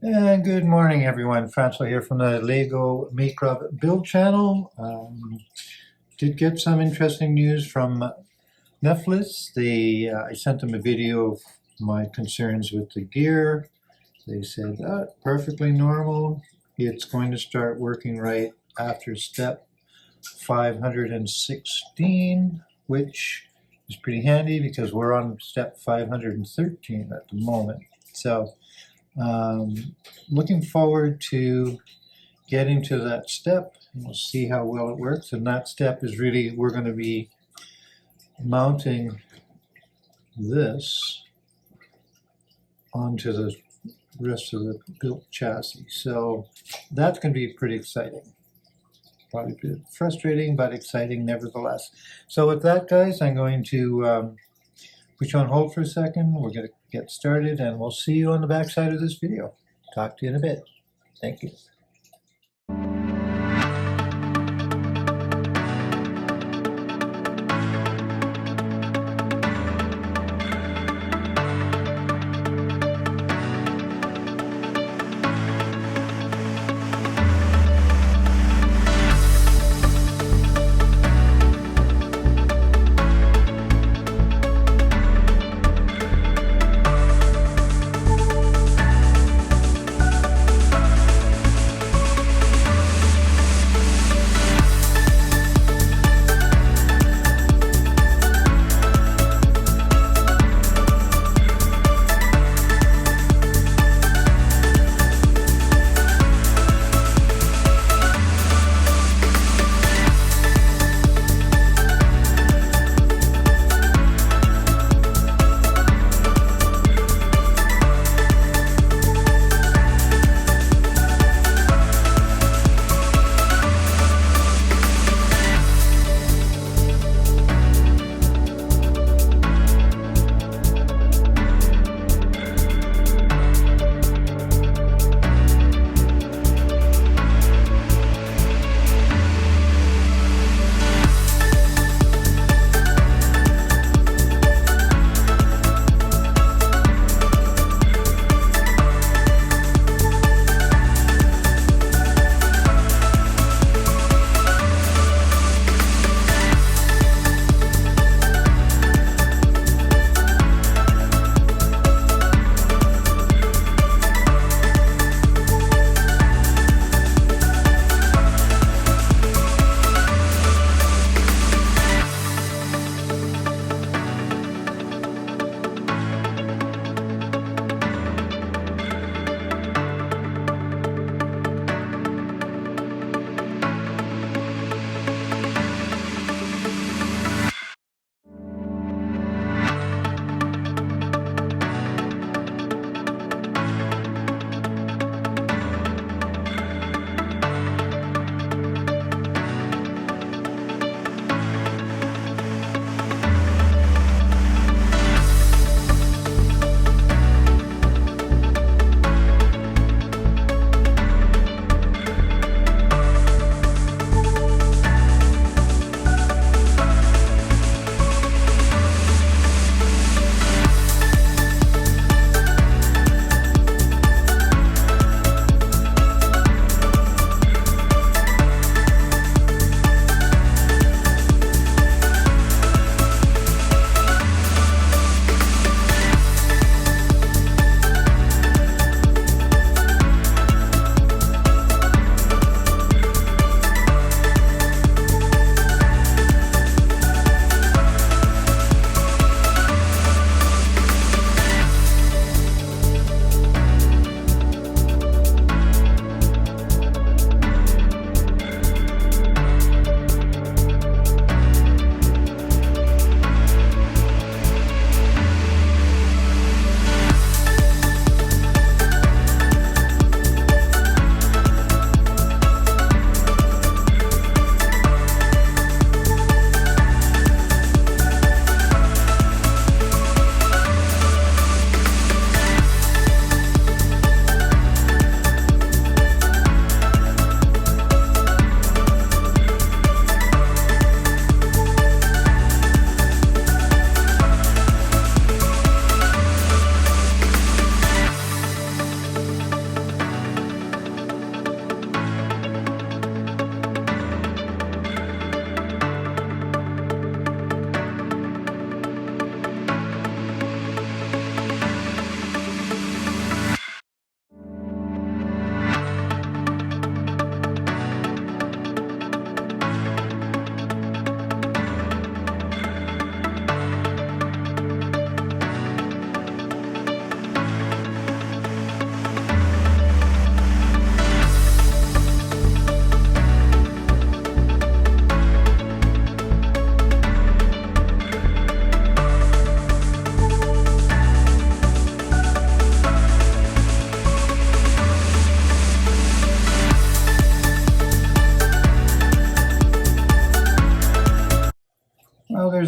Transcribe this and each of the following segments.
And good morning, everyone. Francois here from the Lego Makeup Build channel. Did get some interesting news from Nifliz. I sent them a video of my concerns with the gear. They said, perfectly normal. It's going to start working right after step 516, which is pretty handy because we're on step 513 at the moment. So looking forward to getting to that step. We'll see how well it works. And that step is really, we're going to be mounting this onto the rest of the built chassis. So that's going to be pretty exciting. Probably a bit frustrating, but exciting nevertheless. So with that, guys, I'm going to put you on hold for a second. We're going to get started, and we'll see you on the back side of this video. Talk to you in a bit. Thank you.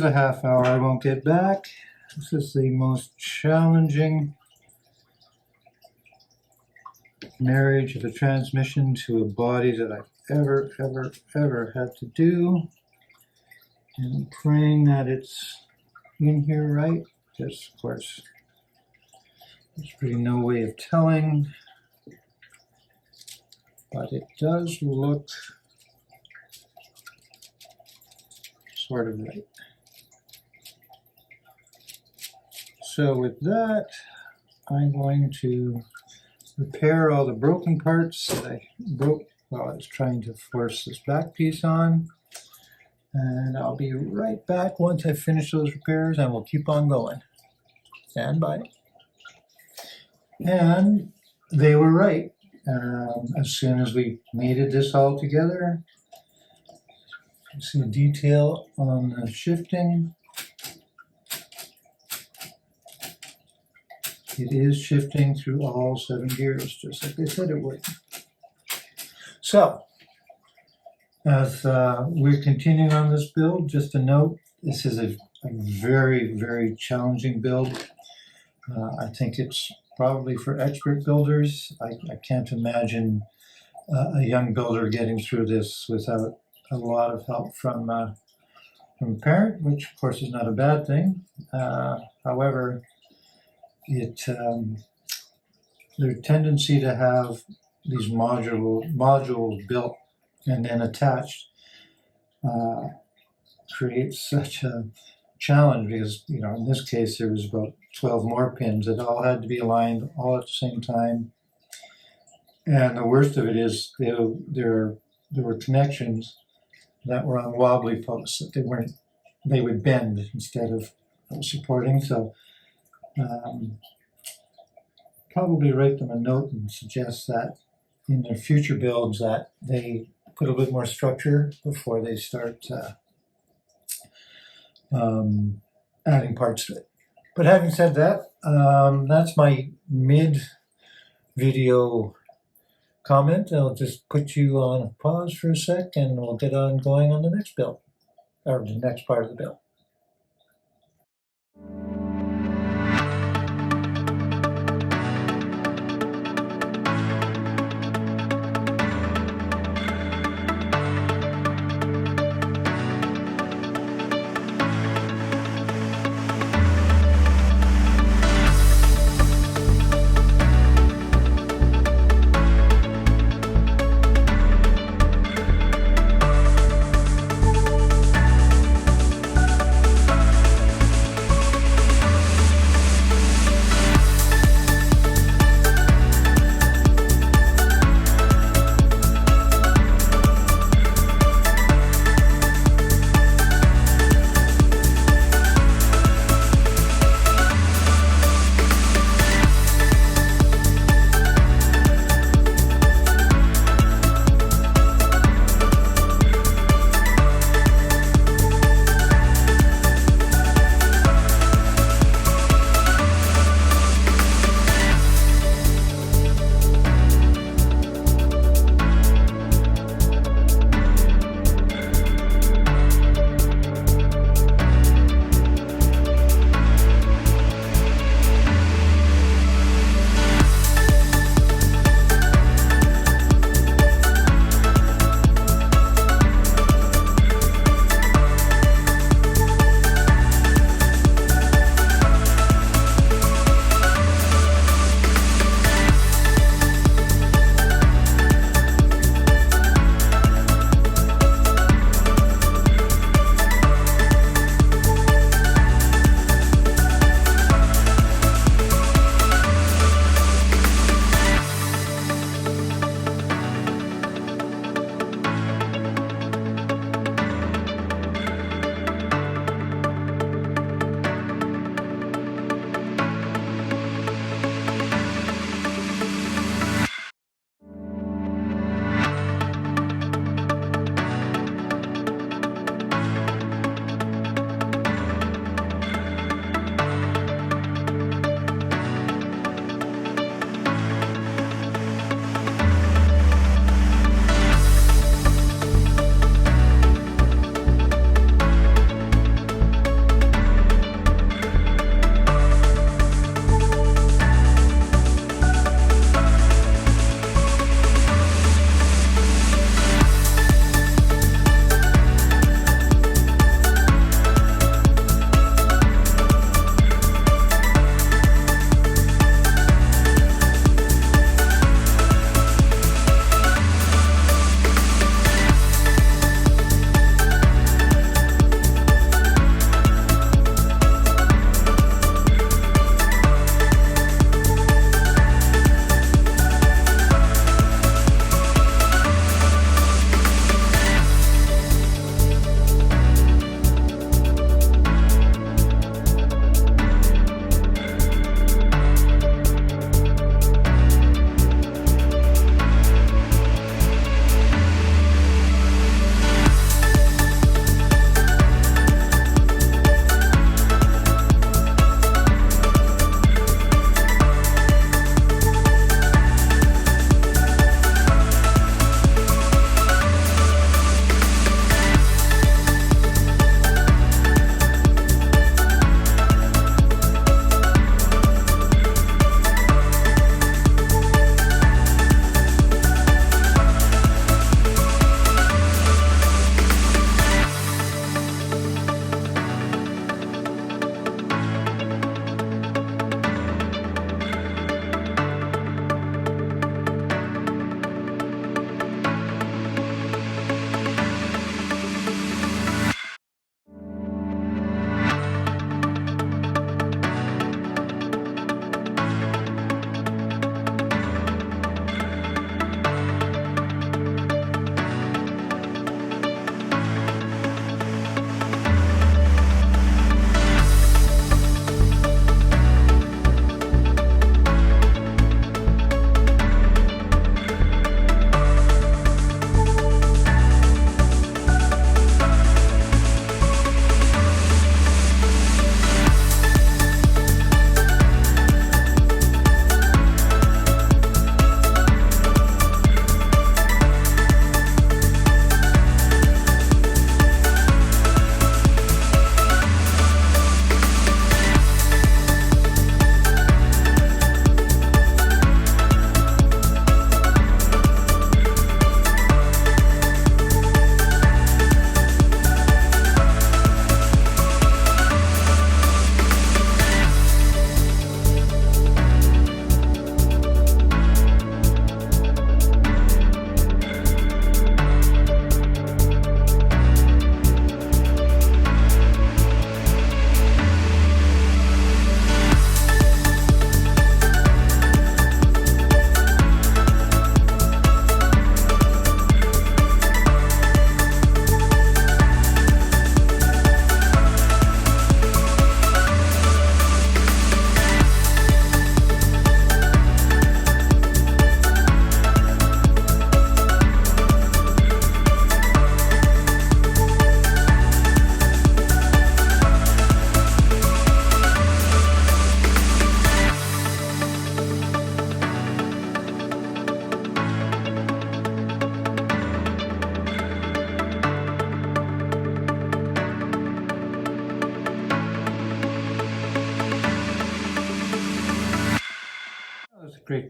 here's a half hour I won't get back. This is the most challenging marriage of a transmission to a body that I've ever had to do. And I'm praying that it's in here right, because of course there's really no way of telling, but it does look sort of right. So with that, I'm going to repair all the broken parts that I broke while I was trying to force this back piece on. And I'll be right back once I finish those repairs, and we'll keep on going. Stand by. And they were right. As soon as we mated this all together, you see the detail on the shifting. It is shifting through all 7 gears, just like they said it would. So, as we're continuing on this build, just a note, this is a very challenging build. I think it's probably for expert builders. I can't imagine a young builder getting through this without a lot of help from a parent, which of course is not a bad thing. However, their tendency to have these modules built and then attached creates such a challenge, because in this case there was about 12 more pins that all had to be aligned all at the same time. And the worst of it is there were connections that were on wobbly posts that they would bend instead of supporting. So probably write them a note and suggest that in their future builds that they put a bit more structure before they start adding parts to it. But having said that, that's my mid-video comment. I'll just put you on pause for a sec, and we'll get on going on the next build, or the next part of the build.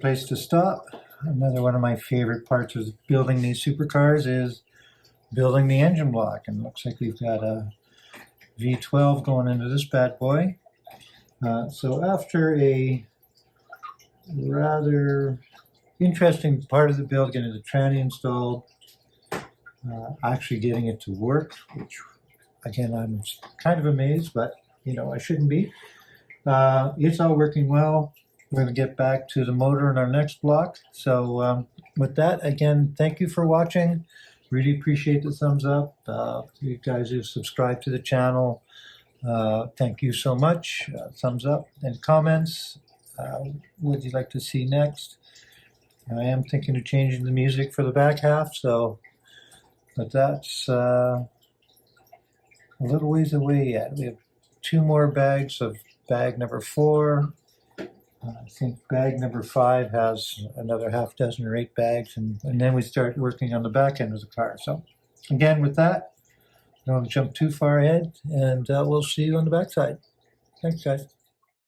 place to stop. Another one of my favorite parts of building these supercars is building the engine block. And it looks like we've got a V12 going into this bad boy. So after a rather interesting part of the build, getting the tranny installed, actually getting it to work, which again I'm kind of amazed, but you know I shouldn't be. It's all working well. We're going to get back to the motor in our next block. So with that, again, thank you for watching. Really appreciate the thumbs up. You guys who subscribed to the channel, thank you so much. Thumbs up and comments. What would you like to see next? I am thinking of changing the music for the back half, so but that's a little ways away yet. We have 2 more bags of bag number 4. I think bag number 5 has another half dozen or 8 bags, and then we start working on the back end of the car. So again, with that, I don't want to jump too far ahead, and we'll see you on the backside. Thanks, guys.